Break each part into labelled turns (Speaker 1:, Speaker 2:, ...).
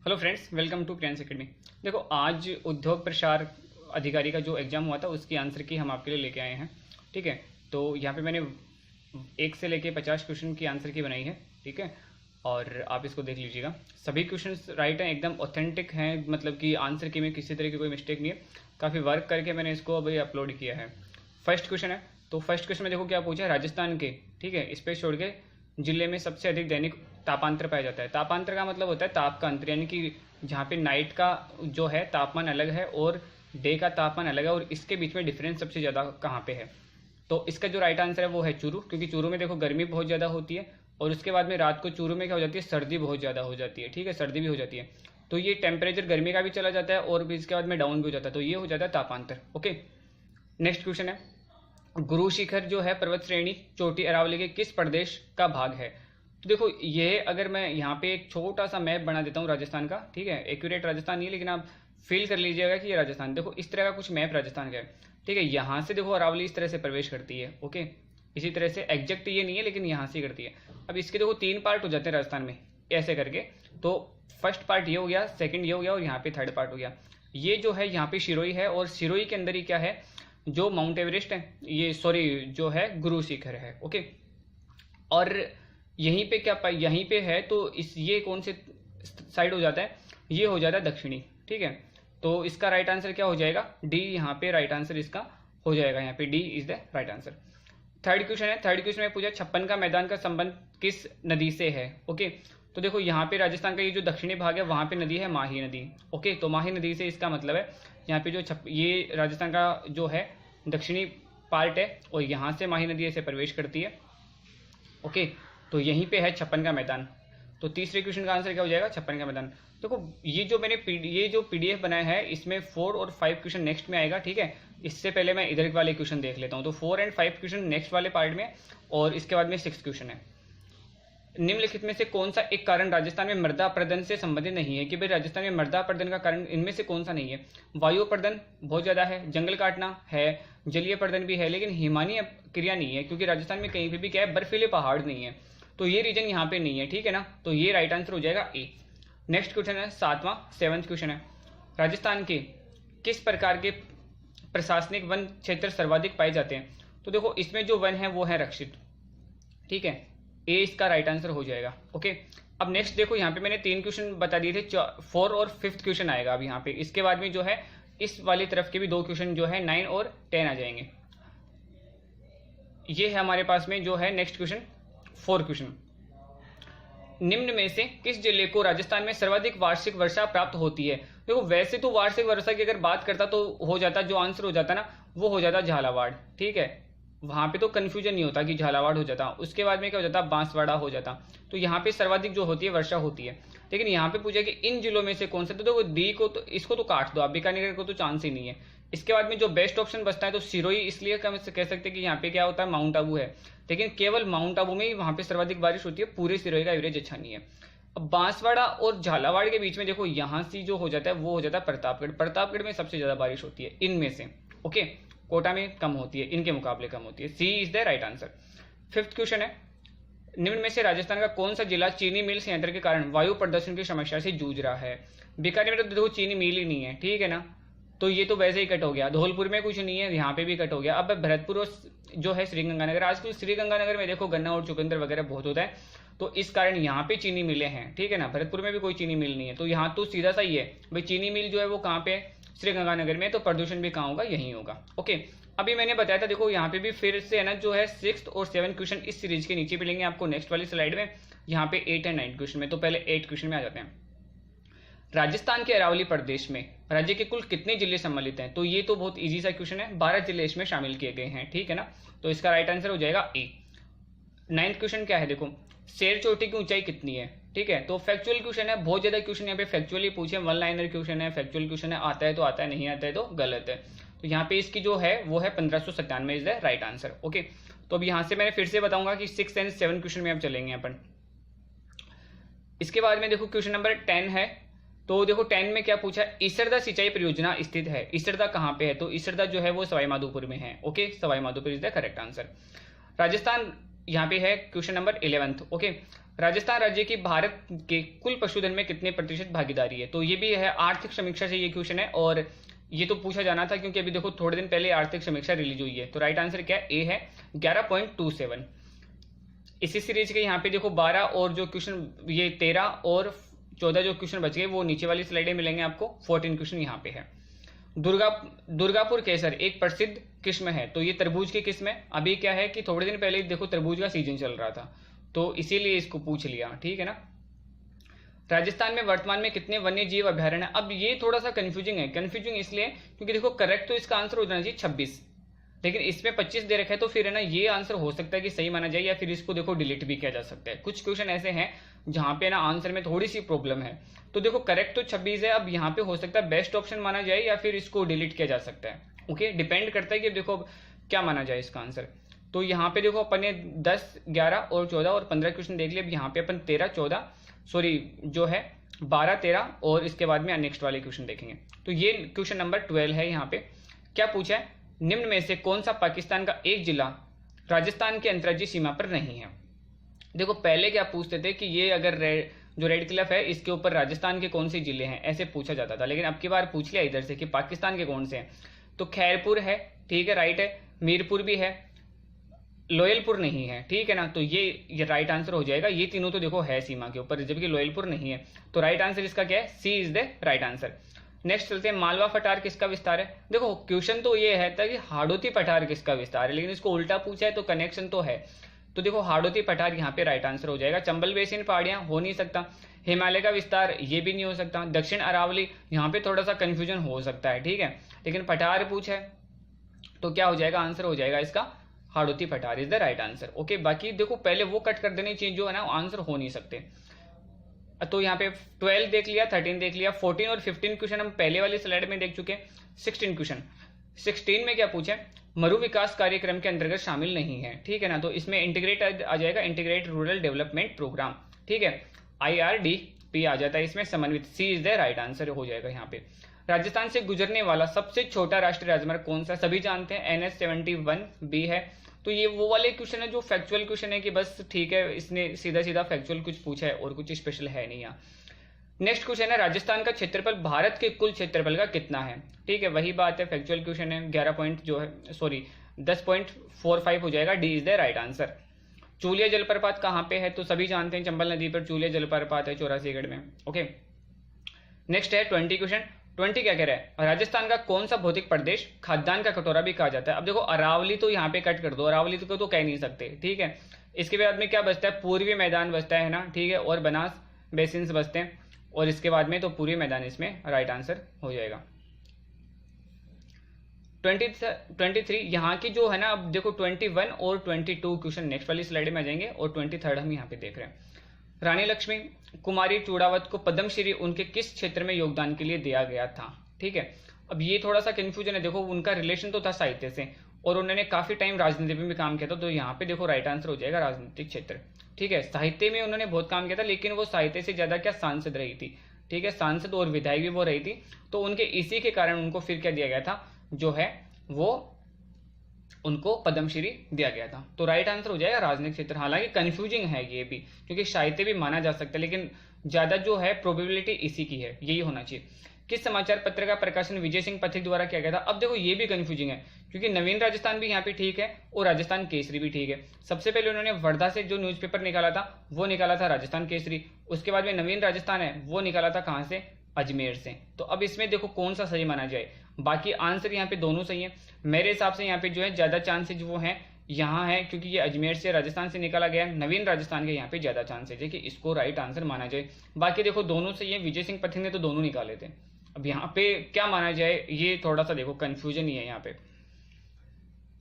Speaker 1: Hello friends, welcome to Cranes academy. देखो, आज उद्योग प्रसार अधिकारी का जो एग्ज़ाम हुआ था उसकी आंसर की हम आपके लिए लेके आए हैं। ठीक है, तो यहाँ पे मैंने 1 से लेके 50 क्वेश्चन की आंसर की बनाई है। ठीक है, और आप इसको देख लीजिएगा। सभी क्वेश्चंस राइट हैं, एकदम ऑथेंटिक हैं, मतलब कि आंसर की में किसी तरह की कोई मिस्टेक नहीं है। काफ़ी वर्क करके मैंने इसको अभी अपलोड किया है। फर्स्ट क्वेश्चन है, तो फर्स्ट क्वेश्चन में देखो क्या पूछा है। राजस्थान के, ठीक है, स्पेस छोड़ के जिले में सबसे अधिक दैनिक तापांतर पाया जाता है। तापांतर का मतलब होता है ताप का अंतर, यानी कि जहाँ पे नाइट का जो है तापमान अलग है और डे का तापमान अलग है, और इसके बीच में डिफरेंस सबसे ज़्यादा कहाँ पे है। तो इसका जो राइट आंसर है वो है चूरू, क्योंकि चूरू में देखो गर्मी बहुत ज़्यादा होती है, और उसके बाद में रात को चूरू में क्या हो जाती है, सर्दी बहुत ज़्यादा हो जाती है। ठीक है, सर्दी भी हो जाती है, तो ये टेम्परेचर गर्मी का भी चला जाता है और भी इसके बाद में डाउन भी हो जाता है, तो ये हो जाता है तापांतर। ओके, नेक्स्ट क्वेश्चन है, गुरु शिखर जो है पर्वत श्रेणी चोटी अरावली के किस प्रदेश का भाग है। तो देखो, ये अगर मैं यहाँ पे एक छोटा सा मैप बना देता हूँ राजस्थान का, ठीक है, एक्यूरेट राजस्थान नहीं है, लेकिन आप फील कर लीजिएगा कि ये राजस्थान, देखो इस तरह का कुछ मैप राजस्थान का है। ठीक है, यहाँ से देखो अरावली इस तरह से प्रवेश करती है। ओके, इसी तरह से एग्जैक्ट ये नहीं है, लेकिन यहाँ से करती है। अब इसके देखो 3 पार्ट हो जाते हैं राजस्थान में ऐसे करके। तो फर्स्ट पार्ट ये हो गया, सेकंड ये हो गया, और यहाँ पे थर्ड पार्ट हो गया। ये जो है यहाँ पे सिरोही है, और सिरोही के अंदर ही क्या है, जो माउंट एवरेस्ट है, ये सॉरी जो है गुरु शिखर है। ओके, और यहीं पे क्या यहीं पे है, तो इस ये कौन से साइड हो जाता है, ये हो जाता है दक्षिणी। ठीक है, तो इसका राइट आंसर क्या हो जाएगा, डी। यहाँ पे राइट आंसर इसका हो जाएगा, यहाँ पे D is the right answer. Third question है, थर्ड क्वेश्चन में पूछा 56 का मैदान का संबंध किस नदी से है। ओके, तो देखो यहाँ पे राजस्थान का ये जो दक्षिणी भाग है वहां पे नदी है माही नदी। ओके, तो माही नदी से इसका मतलब है यहाँ पे जो ये राजस्थान का जो है दक्षिणी पार्ट है, और यहाँ से माही नदी ऐसे प्रवेश करती है। ओके, तो यहीं पे है 56 का मैदान। तो तीसरे क्वेश्चन का आंसर क्या हो जाएगा, 56 का मैदान। देखो, ये जो मैंने ये जो पीडीएफ बनाया है, इसमें 4 और 5 क्वेश्चन नेक्स्ट में आएगा। ठीक है, इससे पहले मैं इधर वाले क्वेश्चन देख लेता हूँ। तो 4 और 5 क्वेश्चन नेक्स्ट वाले पार्ट में, और इसके बाद में 6 क्वेश्चन है। निम्नलिखित में से कौन सा एक कारण राजस्थान में मृदा अपरदन से संबंधित नहीं है, कि भाई राजस्थान में मृदा अपरदन का कारण इनमें से कौन सा नहीं है। वायु अपरदन बहुत ज्यादा है, जंगल काटना है, जलीय अपरदन भी है, लेकिन हिमानी क्रिया नहीं है, क्योंकि राजस्थान में कहीं पे भी क्या है, बर्फीले पहाड़ नहीं है, तो ये रीजन यहाँ पे नहीं है। ठीक है ना, तो ये राइट आंसर हो जाएगा ए। नेक्स्ट क्वेश्चन है 7वां 7th क्वेश्चन है, राजस्थान के किस प्रकार के प्रशासनिक वन क्षेत्र सर्वाधिक पाए जाते हैं। तो देखो, इसमें जो वन है वो है रक्षित। ठीक है, ए इसका राइट आंसर हो जाएगा। ओके, अब नेक्स्ट देखो, यहाँ पे मैंने 3 क्वेश्चन बता दिए थे, 4 और 5th क्वेश्चन आएगा अब यहाँ पे। इसके बाद में जो है इस वाली तरफ के भी 2 क्वेश्चन जो है 9 और 10 आ जाएंगे। ये है हमारे पास में जो है नेक्स्ट क्वेश्चन 4 क्वेश्चन, निम्न में से किस जिले को राजस्थान में सर्वाधिक वार्षिक वर्षा प्राप्त होती है। देखो, वैसे तो वार्षिक वर्षा की अगर बात करता तो हो जाता, जो आंसर हो जाता ना वो हो जाता झालावाड़। ठीक है, वहां पे तो कंफ्यूजन नहीं होता कि झालावाड़ हो जाता, उसके बाद में क्या हो जाता, बांसवाड़ा हो जाता। तो यहाँ पे सर्वाधिक जो होती है वर्षा होती है, लेकिन यहाँ पे पूछा कि इन जिलों में से कौन सा, तो देखो डी को तो इसको तो काट दो आप, बीकानेर को तो चांस ही नहीं है। इसके बाद में जो बेस्ट ऑप्शन बचता है, तो सिरोही इसलिए कह सकते हैं कि यहाँ पे क्या होता है, माउंट आबू है, लेकिन केवल माउंट आबू में ही वहां पे सर्वाधिक बारिश होती है, पूरे सिरोही का एवरेज अच्छा नहीं है। अब बांसवाड़ा और झालावाड़ के बीच में देखो, यहाँ से जो हो जाता है वो हो जाता है प्रतापगढ़। प्रतापगढ़ में सबसे ज्यादा बारिश होती है इनमें से। ओके, कोटा में कम होती है, इनके मुकाबले कम होती है। C is the right answer. 5th question है, निम्न में से राजस्थान का कौन सा जिला चीनी मिल संयंत्र के कारण वायु प्रदूषण की समस्या से जूझ रहा है। बीकानेर में तो देखो चीनी मिल ही नहीं है, ठीक है ना, तो ये तो वैसे ही कट हो गया। धौलपुर में कुछ नहीं है, यहाँ पे भी कट हो गया। अब भरतपुर और जो है श्रीगंगानगर, आजकल श्रीगंगानगर में देखो गन्ना और चुकंदर वगैरह बहुत होता है, तो इस कारण यहाँ पे चीनी मिलें हैं। ठीक है ना, भरतपुर में भी कोई चीनी मिल नहीं है, तो यहाँ तो सीधा सा ही है भाई, चीनी मिल जो है वो कहाँ पे, श्रीगंगानगर में, तो प्रदूषण भी कहाँ होगा, यही होगा। ओके, अभी मैंने बताया था, देखो यहाँ पे भी फिर से है ना जो है 6th और 7th क्वेश्चन इस सीरीज के नीचे मिलेंगे आपको नेक्स्ट वाली स्लाइड में, यहाँ पे 8 और 9 क्वेश्चन में। तो पहले 8 क्वेश्चन में आ जाते हैं। राजस्थान के अरावली प्रदेश में राज्य के कुल कितने जिले सम्मिलित हैं। तो ये तो बहुत इजी सा क्वेश्चन है, 12 जिले इसमें शामिल किए गए हैं। ठीक है ना, तो इसका राइट आंसर हो जाएगा ए। 9th क्वेश्चन क्या है, देखो शेर चोटी की ऊंचाई कितनी है। ठीक है, तो फैक्चुअल क्वेश्चन है, बहुत ज्यादा क्वेश्चन यहाँ पे फैक्चुअली पूछे, 1 लाइनर क्वेश्चन है, फैक्चुअल क्वेश्चन है, आता है तो आता है, नहीं आता है तो गलत है। तो यहाँ पे इसकी जो है वो है 1597 is the right answer. Okay, तो अब यहाँ से मैंने फिर से बताऊंगा कि 6 और 7 क्वेश्चन में अब चलेंगे अपन। इसके बाद में देखो क्वेश्चन नंबर 10 है, तो देखो 10 में क्या पूछा, ईसरदा सिंचाई परियोजना स्थित है। ईसरदा कहाँ पे है, तो ईसरदा जो है वो सवाई माधोपुर में है। Okay, Sawai Madhopur is the correct answer. Rajasthan यहाँ पे है question number 11th। Okay, Rajasthan राज्य की भारत के कुल पशुधन में कितने प्रतिशत भागीदारी है? तो ये भी है आर्थिक समीक्षा से ये क्वेश्चन है, और ये तो पूछा जाना था क्योंकि अभी देखो थोड़े दिन पहले आर्थिक समीक्षा रिलीज हुई है। तो राइट आंसर क्या है? ए है 11.27। इसी सीरीज के यहाँ पे देखो 12 और जो क्वेश्चन, ये 13 और 14 जो क्वेश्चन बच गए वो नीचे वाली स्लाइडें मिलेंगे आपको। 14 क्वेश्चन यहाँ पे है। दुर्गापुर केसर एक प्रसिद्ध किस्म है, तो ये तरबूज की किस्म है। अभी क्या है कि थोड़े दिन पहले देखो तरबूज का सीजन चल रहा था, तो इसीलिए इसको पूछ लिया, ठीक है ना। राजस्थान में वर्तमान में कितने वन्य जीव अभ्यारण्य? अब ये थोड़ा सा कंफ्यूजिंग है। कंफ्यूजिंग इसलिए क्योंकि देखो करेक्ट तो इसका आंसर हो जाना चाहिए 26, लेकिन इसमें 25 दे रखा है, तो फिर है ना ये आंसर हो सकता है कि सही माना जाए, या फिर इसको देखो डिलीट भी किया जा सकता है। कुछ क्वेश्चन ऐसे हैं जहां पे ना आंसर में थोड़ी सी प्रॉब्लम है। तो देखो करेक्ट तो 26 है, अब यहाँ पे हो सकता है बेस्ट ऑप्शन माना जाए या फिर इसको डिलीट किया जा सकता है। ओके, डिपेंड करता है कि देखो क्या माना जाए इसका आंसर। तो यहाँ पे देखो अपन ने 10, 11 और 14 और 15 क्वेश्चन देख लिए। अब यहाँ पे अपन 13, 14 सॉरी जो है 12, 13 और इसके बाद में नेक्स्ट वाले क्वेश्चन देखेंगे। तो ये क्वेश्चन नंबर 12 है। यहाँ पे क्या पूछा है? निम्न में से कौन सा पाकिस्तान का एक जिला राजस्थान के अंतर्राज्यीय सीमा पर नहीं है? देखो पहले क्या पूछते थे कि ये अगर जो रेड क्लिफ है इसके ऊपर राजस्थान के कौन से जिले हैं, ऐसे पूछा जाता था। लेकिन अब की बार पूछ लिया इधर से कि पाकिस्तान के कौन से हैं। तो खैरपुर है, ठीक है, राइट है, मीरपुर भी है, लोयलपुर नहीं है, ठीक है ना। तो ये राइट आंसर हो जाएगा। ये तीनों तो देखो है सीमा के ऊपर, जबकि लोयलपुर नहीं है। तो राइट आंसर इसका क्या है? C is the right answer. Next चलते हैं, मालवा पठार किसका विस्तार है? देखो क्वेश्चन तो ये है कि हाड़ौती पठार किसका विस्तार है, लेकिन इसको उल्टा पूछा है तो कनेक्शन तो है। तो देखो हाड़ौती पठार यहाँ पे राइट आंसर हो जाएगा। चंबल बेसिन पहाड़ियां हो नहीं सकता। हिमालय का विस्तार ये भी नहीं हो सकता। दक्षिण अरावली यहाँ पे थोड़ा सा कंफ्यूजन हो सकता है, ठीक है, लेकिन पठार पूछा है तो क्या हो जाएगा? आंसर हो जाएगा इसका हाड़ौती पठार is the right answer. Okay, बाकी देखो पहले वो कट कर देनी चाहिए जो है ना आंसर हो नहीं सकते। तो यहाँ पे 12 देख लिया, 13 देख लिया, 14 और 15 क्वेश्चन हम पहले वाली स्लाइड में देख चुके। 16 क्वेश्चन, 16 में क्या पूछे? मरु विकास कार्यक्रम के अंतर्गत शामिल नहीं है, ठीक है ना। तो इसमें इंटीग्रेट आ जाएगा, इंटीग्रेट रूरल डेवलपमेंट प्रोग्राम, ठीक है, IRDP आ जाता है इसमें, समन्वित। सी इज द राइट आंसर हो जाएगा यहाँ पे। राजस्थान से गुजरने वाला सबसे छोटा राष्ट्रीय राजमार्ग कौन सा? सभी जानते हैं NH-71B है। तो ये वो वाले क्वेश्चन है जो फैक्चुअल क्वेश्चन है कि बस ठीक है, इसने सीधा सीधा फैक्चुअल कुछ पूछा है और कुछ स्पेशल है नहीं यहाँ। नेक्स्ट क्वेश्चन है, राजस्थान का क्षेत्रफल भारत के कुल क्षेत्रफल का कितना है? ठीक है, वही बात है, फैक्चुअल क्वेश्चन है। 10.45 हो जाएगा। D is the right answer. Chuliya जलप्रपात कहाँ पे है? तो सभी जानते हैं चंबल नदी पर चूलिया जलप्रपात है, 84गढ़ में। ओके, नेक्स्ट है 20 क्वेश्चन। 20 क्या कह रहा है? राजस्थान का कौन सा भौतिक प्रदेश खाद्यान्न का कटोरा भी कहा जाता है? अब देखो अरावली तो यहाँ पे कट कर दो, अरावली तो कह नहीं सकते, ठीक है। इसके बाद में क्या बचता है? पूर्वी मैदान बचता है ना, ठीक है, और बनास बेसिन्स बचते हैं, और इसके बाद में तो पूर्वी मैदान इसमें राइट आंसर हो जाएगा। 23 यहाँ की जो है ना, अब देखो 21 और 22 क्वेश्चन नेक्स्ट वाली स्लाइड में आ जाएंगे, और 23 हम यहाँ पे देख रहे हैं। रानी लक्ष्मी कुमारी चूड़ावत को पद्मश्री उनके किस क्षेत्र में योगदान के लिए दिया गया था? ठीक है, अब ये थोड़ा सा कंफ्यूजन है। देखो उनका रिलेशन तो था साहित्य से, और उन्होंने काफी टाइम राजनीति में भी काम किया था, तो यहाँ पे देखो राइट आंसर हो जाएगा राजनीतिक क्षेत्र। ठीक है, साहित्य में उन्होंने बहुत काम किया था, लेकिन वो साहित्य से ज्यादा क्या सांसद रही थी, ठीक है, सांसद और विधायक भी वो रही थी, तो उनके इसी के कारण उनको फिर क्या दिया गया था, जो है वो उनको पद्मश्री दिया गया था। तो राइट आंसर हो जाएगा राजनीतिक क्षेत्र। हालांकि कंफ्यूजिंग है ये भी, क्योंकि साहित्य भी माना जा सकता है, लेकिन ज्यादा जो है प्रोबेबिलिटी इसी की है, यही होना चाहिए। किस समाचार पत्र का प्रकाशन विजय सिंह पथिक द्वारा किया गया था? अब देखो ये भी कंफ्यूजिंग है, क्योंकि नवीन राजस्थान भी यहाँ पे ठीक है और राजस्थान केसरी भी ठीक है। सबसे पहले उन्होंने वर्धा से जो न्यूज़पेपर निकाला था वो निकाला था राजस्थान केसरी, उसके बाद में नवीन राजस्थान है वो निकाला था कहाँ से? अजमेर से। तो अब इसमें देखो कौन सा सही माना जाए, बाकी आंसर यहाँ पे दोनों सही है। मेरे हिसाब से यहाँ पे जो है ज्यादा चांसेज वो है यहाँ है, क्योंकि ये अजमेर से राजस्थान से निकाला गया है, नवीन राजस्थान के यहाँ पे ज्यादा चांसेज है कि इसको राइट आंसर माना जाए। बाकी देखो दोनों सही है, विजय सिंह पथिक ने तो दोनों निकाले थे। अब यहाँ पे क्या माना जाए, ये थोड़ा सा देखो कंफ्यूजन ही है यहाँ पे।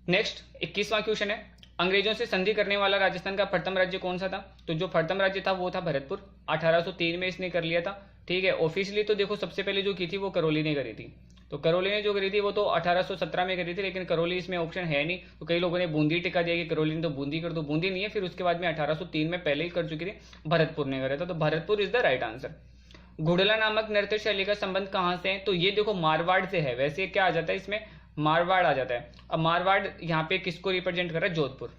Speaker 1: नेक्स्ट 21वां क्वेश्चन है, अंग्रेजों से संधि करने वाला राजस्थान का प्रथम राज्य कौन सा था? तो जो प्रथम राज्य था वो था भरतपुर, 1803 में इसने कर लिया था। ठीक है, ऑफिशियली तो देखो सबसे पहले जो की थी वो करौली ने करी थी, तो करौली ने जो करी थी वो तो 1817 में करी थी, लेकिन करौली इसमें ऑप्शन है नहीं, तो कई लोगों ने बूंदी टिका दिया कि करौली ने तो बूंदी कर दो, बूंदी नहीं है। फिर उसके बाद में 1803 में पहले ही कर चुकी थी, भरतपुर ने करा था, तो Bharatpur is the right answer. Ghudla नामक नृत्य शैली का संबंध कहाँ से है? तो ये देखो मारवाड़ से है। वैसे क्या आ जाता है इसमें? मारवाड़ आ जाता है। अब मारवाड़ यहाँ पे किसको रिप्रेजेंट कर रहा है? Jodhpur.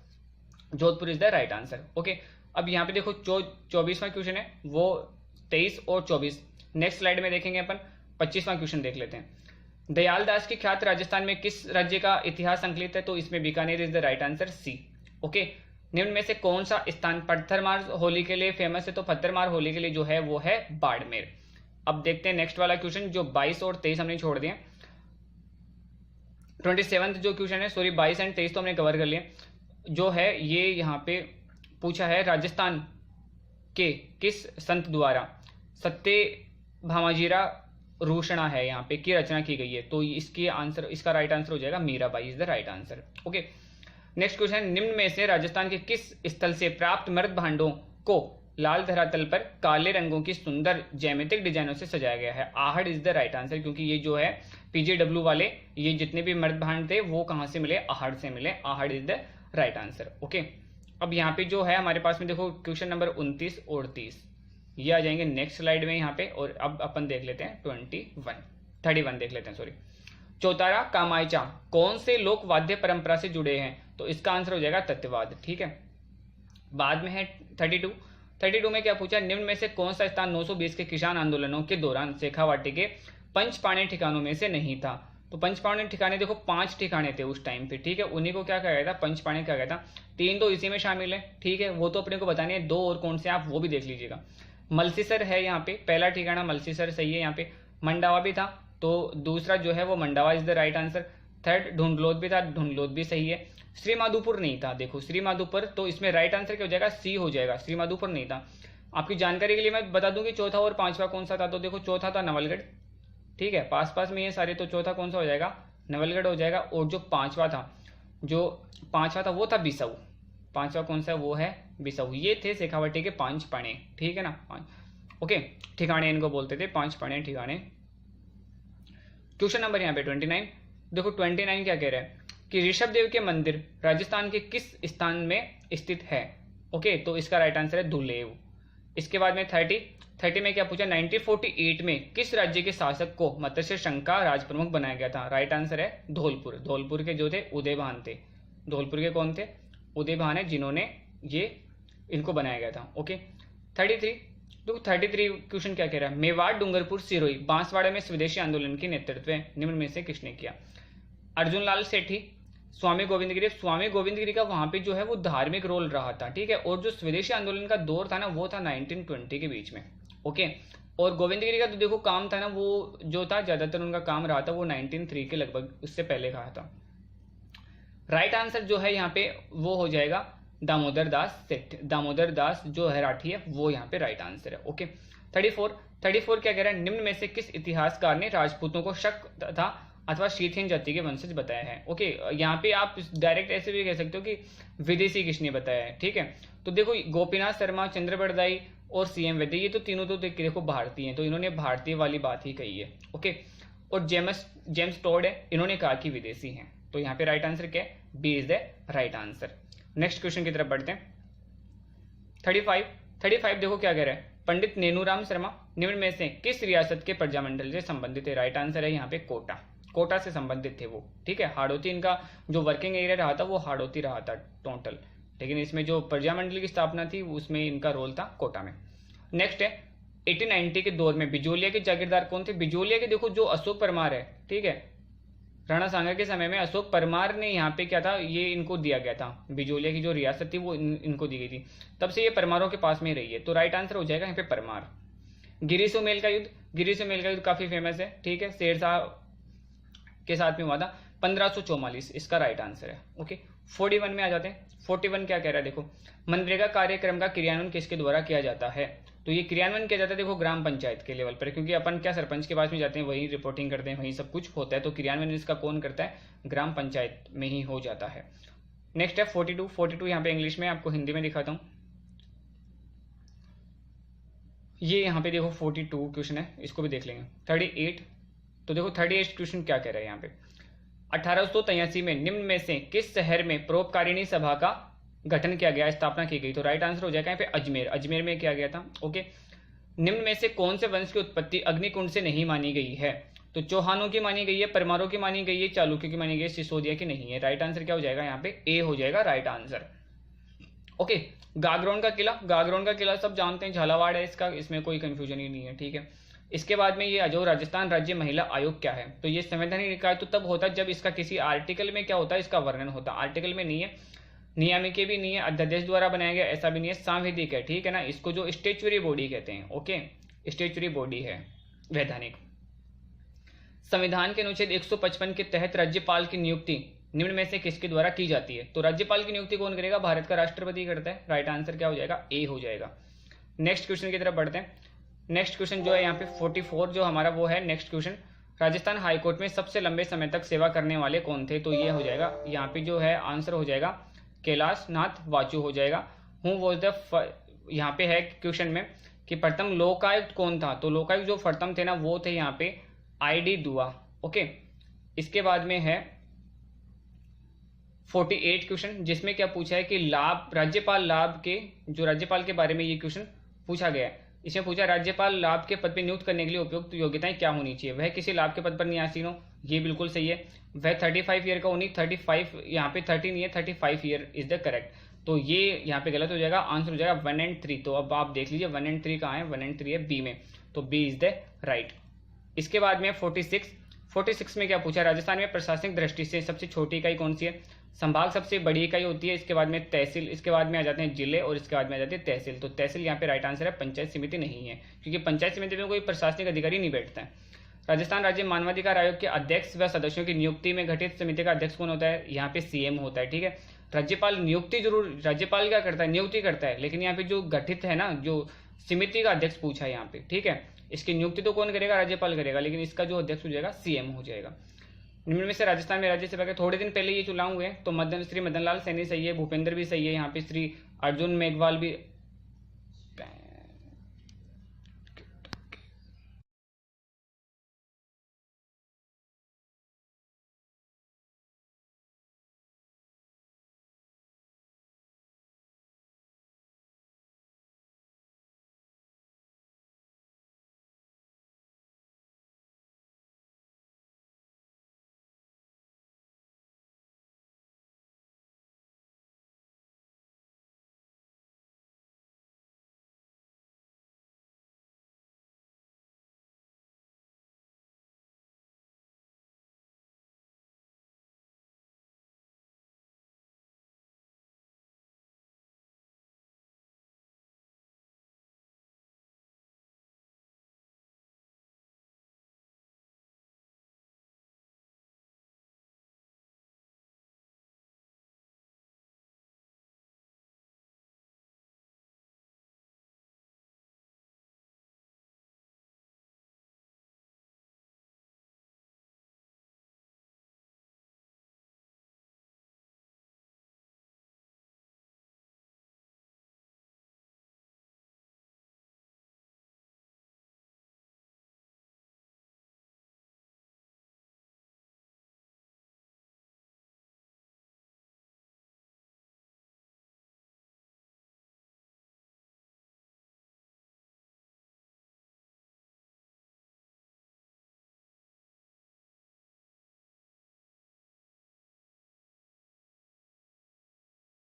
Speaker 1: Jodhpur is the right answer. Okay, अब यहाँ पे देखो 24वां क्वेश्चन है, वो 23 और 24। नेक्स्ट स्लाइड में देखेंगे अपन 25वां क्वेश्चन देख लेते हैं। दयाल दास की ख्यात राजस्थान में किस राज्य का इतिहास संकलित है? तो इसमें Bikaner is the right answer, C. Okay, निम्न में से कौन सा स्थान पत्थरमार होली के लिए फेमस है? तो पत्थरमार होली के लिए जो है वो है बाड़मेर। अब देखते हैं नेक्स्ट वाला क्वेश्चन, जो 22 और 23 हमने छोड़ दिए। 27 जो क्वेश्चन है, सॉरी 22 एंड 23 तो हमने कवर कर लिए। जो है ये यहाँ पे पूछा है राजस्थान के किस संत द्वारा सत्य भामाजीरा रूषणा है यहाँ पे की रचना की गई है? तो इसका राइट आंसर हो जाएगा Mirabai is the right answer. Okay, next question, निम्न में से राजस्थान के किस स्थल से प्राप्त मृत भांडों को लाल धरातल पर काले रंगों की सुंदर ज्यामितिक डिजाइनों से सजाया गया है? Ahar is the right answer, क्योंकि ये जो है पीजेडब्ल्यू वाले ये जितने भी मृत भांड थे वो कहां से मिले? आहड़ से मिले। Ahar is the right answer. Okay, अब यहाँ पे जो है हमारे पास में देखो क्वेश्चन नंबर 29 और 30 ये आ जाएंगे नेक्स्ट स्लाइड में यहाँ पे। और अब अपन देख लेते हैं 31 देख लेते हैं, सॉरी। चौतारा कामायचा कौन से लोक वाद्य परंपरा से जुड़े हैं? तो इसका आंसर हो जाएगा तत्ववाद। ठीक है, बाद में है 32 में क्या पूछा? निम्न में से कौन सा स्थान 920 के किसान आंदोलनों के दौरान शेखावाटी के पंचपाणे ठिकानों में से नहीं था? तो पंचपाणे ठिकाने देखो 5 ठिकाने थे उस टाइम पे। ठीक है, उन्हीं को क्या कहा गया था? पंचपाणे कहा गया था। 3 तो इसी में शामिल है। ठीक है, वो तो अपने को बताने हैं, 2 और कौन से आप वो भी देख लीजिएगा। मलसीसर है यहाँ पे, पहला ठिकाना मलसीसर सही है। यहाँ पे मंडावा भी था, तो दूसरा जो है वो Mandawa is the right answer. Third Dhundlod भी था, ढूंढलोद भी सही है। श्रीमाधोपुर नहीं था, देखो श्रीमाधोपुर, तो इसमें राइट आंसर क्या हो जाएगा? सी हो जाएगा, श्रीमाधोपुर नहीं था। आपकी जानकारी के लिए मैं बता दूं कि चौथा और पांचवा कौन सा था। तो देखो चौथा था नवलगढ़। ठीक है, पास में ये सारे, तो चौथा कौन सा हो जाएगा? नवलगढ़ हो जाएगा। और जो पांचवा था वो था बिसाऊ। पांचवा कौन सा? वो है बिसाऊ। ये थे शेखावाटी के 5 पाने। ठीक है ना, 5 ओके ठिकाने इनको बोलते थे, 5 पाने ठिकाने। क्वेश्चन नंबर यहाँ पे 29 देखो 29 क्या कह रहा है कि ऋषभ देव के मंदिर राजस्थान के किस स्थान में स्थित है? ओके, तो इसका राइट आंसर है धुलेव। इसके बाद में 30 में क्या पूछा? 1948 में किस राज्य के शासक को मत्स्य संघ का राज प्रमुख बनाया गया था? राइट आंसर है धौलपुर। धौलपुर के जो थे उदयभान थे। धौलपुर के कौन थे? उदयभान है, जिन्होंने ये इनको बनाया गया था। ओके, 33 तो 33 क्वेश्चन क्या कह रहा है? मेवाड़ डूंगरपुर सिरोही बांसवाड़ा में स्वदेशी आंदोलन की नेतृत्व निम्न में से किसने किया? अर्जुन लाल सेठी, स्वामी गोविंद गिरी। स्वामी गोविंद गिरी का वहां पे जो है वो धार्मिक रोल रहा था। ठीक है, और जो स्वदेशी आंदोलन का दौर था ना वो था 1920 के बीच में। ओके, और गोविंद गिरी का तो देखो काम था ना, वो जो था ज्यादातर उनका काम रहा था वो 1903 के लगभग, उससे पहले कहा था। राइट आंसर जो है यहाँ पे वो हो जाएगा दामोदर दास सेठ। दामोदर दास जो है राठी है वो यहाँ पे राइट आंसर है। ओके, 34 क्या कह रहा है? निम्न में से किस इतिहासकार ने राजपूतों को शक था अथवा शीतहीन जाति के वंशज बताया है? ओके, यहाँ पे आप डायरेक्ट ऐसे भी कह सकते हो कि विदेशी किसने बताया है। ठीक है, तो देखो गोपीनाथ शर्मा, चंद्र बरदाई और सीएम वैद्य, ये तो तीनों तो देखो भारतीय हैं, तो इन्होंने भारतीय वाली बात ही कही है। ओके, और जेम्स टॉड है, इन्होंने कहा कि विदेशी हैं। तो यहाँ पे राइट आंसर क्या है? B is the right answer. Next question की तरफ बढ़ते हैं। 35 देखो क्या कह रहा है? पंडित नेनूराम शर्मा निम्न में से किस रियासत के प्रजामंडल से संबंधित है? राइट आंसर है यहाँ पे कोटा से संबंधित थे वो। ठीक है, हाड़ौती इनका जो वर्किंग एरिया रहा था वो हाड़ौती रहा था टोटल, लेकिन इसमें जो प्रजामंडल की स्थापना थी उसमें इनका रोल था कोटा में। नेक्स्ट है 1890 के दौर में बिजोलिया के जागीरदार कौन थे? बिजोलिया के देखो जो अशोक परमार है। ठीक है, राणा सांगा के समय में अशोक परमार ने यहाँ पे क्या था, ये इनको दिया गया था। बिजोलिया की जो रियासत थी वो इनको दी गई थी, तब से ये परमारों के पास में रही है। तो राइट आंसर हो जाएगा यहाँ पे परमार। गिरी सुमेल का युद्ध काफी फेमस है। ठीक है, शेरशाह के साथ में हुआ था 1544, इसका राइट आंसर है। ओके, 41 में आ जाते हैं। 41 क्या कह रहा है? देखो मनरेगा कार्यक्रम का क्रियान्वयन किसके द्वारा किया जाता है? तो ये क्रियान्वयन किया जाता है देखो ग्राम पंचायत के लेवल पर, क्योंकि अपन क्या सरपंच के पास में जाते हैं, वही रिपोर्टिंग करते हैं, वही सब कुछ होता है। तो क्रियान्वयन इसका कौन करता है? ग्राम पंचायत में ही हो जाता है। नेक्स्ट है 42 यहाँ पे इंग्लिश में, आपको हिंदी में दिखाता हूँ। ये यहाँ पे देखो 42 क्वेश्चन है, इसको भी देख लेंगे। 38 तो देखो 38 क्वेश्चन क्या कह रहा है यहाँ पे? 1883 में निम्न में से किस शहर में परोपकारिणी सभा का गठन किया गया, स्थापना की गई? तो राइट आंसर हो जाएगा यहाँ पे अजमेर में किया गया था। ओके, निम्न में से कौन से वंश की उत्पत्ति अग्निकुंड से नहीं मानी गई है? तो चौहानों की मानी गई है, परमारों की मानी गई है, चालुक्यों की मानी गई है, सिसोदिया की नहीं है। राइट आंसर क्या हो जाएगा यहाँ पे? ए हो जाएगा राइट आंसर। ओके। गागरोन का किला सब जानते हैं, झालावाड़ है इसका, इसमें कोई कंफ्यूजन ही नहीं है, ठीक है। इसके बाद में ये जो राजस्थान राज्य महिला आयोग क्या है, तो ये संवैधानिक निकाय तो तब होता है जब इसका किसी आर्टिकल में क्या होता है, इसका वर्णन होता है। आर्टिकल में नहीं है, नियामकीय भी नहीं है, अध्यादेश द्वारा बनाया गया ऐसा भी नहीं है, सांविधिक है, ठीक है ना। इसको जो स्टेचुरी बॉडी कहते हैं, ओके, स्टेचुरी बॉडी है वैधानिक। संविधान के अनुच्छेद 155 के तहत राज्यपाल की नियुक्ति निम्न में से किसके द्वारा की जाती है, तो राज्यपाल की नियुक्ति कौन करेगा, भारत का राष्ट्रपति करता है। राइट आंसर क्या हो जाएगा, ए हो जाएगा। नेक्स्ट क्वेश्चन की तरफ बढ़ते हैं। नेक्स्ट क्वेश्चन जो है यहाँ पे 44 जो हमारा वो है नेक्स्ट क्वेश्चन, राजस्थान हाईकोर्ट में सबसे लंबे समय तक सेवा करने वाले कौन थे, तो ये हो जाएगा यहाँ पे जो है आंसर हो जाएगा कैलाश नाथ वाचु हो जाएगा। हूँ वॉज द, यहाँ पे है क्वेश्चन में कि प्रथम लोकायुक्त कौन था, तो लोकायुक्त जो प्रथम थे ना वो थे यहाँ पे ID दुआ, ओके। इसके बाद में है 48 क्वेश्चन, जिसमें क्या पूछा है कि लाभ, राज्यपाल लाभ के, जो राज्यपाल के बारे में ये क्वेश्चन पूछा गया है। इसमें पूछा राज्यपाल लाभ के पद पर नियुक्त करने के लिए उपयुक्त योग्यताएं क्या होनी चाहिए, वह किसी लाभ के पद पर न्यासीन हो, ये बिल्कुल सही है। वह 35 ईयर का हो, नहीं 35, यहाँ पे 30 नहीं है, 35 ईयर इज द करेक्ट, तो ये यहाँ पे गलत हो जाएगा, आंसर हो जाएगा 1 और 3। तो अब आप देख लीजिए 1 और 3 कहाँ है, 1 और 3 है बी में, तो बी इज द राइट। इसके बाद में 46 में क्या पूछा, राजस्थान में प्रशासनिक दृष्टि से सबसे छोटी इकाई कौन सी है, संभाग सबसे बड़ी इकाई होती है, इसके बाद में तहसील, इसके बाद में आ जाते हैं जिले और इसके बाद में आ जाते हैं तहसील। तो तहसील यहाँ पे राइट आंसर है, पंचायत समिति नहीं है, क्योंकि पंचायत समिति में कोई प्रशासनिक अधिकारी नहीं बैठता है। राजस्थान राज्य मानवाधिकार आयोग के अध्यक्ष व सदस्यों की नियुक्ति में गठित समिति का अध्यक्ष कौन होता है, यहाँ पे CM होता है, ठीक है। राज्यपाल नियुक्ति जरूर, राज्यपाल क्या करता है, नियुक्ति करता है, लेकिन यहाँ पे जो गठित है ना, जो समिति का अध्यक्ष पूछा है यहाँ पे, ठीक है। इसकी नियुक्ति तो कौन करेगा, राज्यपाल करेगा, लेकिन इसका जो अध्यक्ष हो जाएगा CM हो जाएगा। निम्न में से राजस्थान में राज्यसभा के थोड़े दिन पहले ये चुनाव हुए, तो श्री मदन लाल सैनी सही है, भूपेंद्र भी सही है, यहाँ पे श्री अर्जुन मेघवाल भी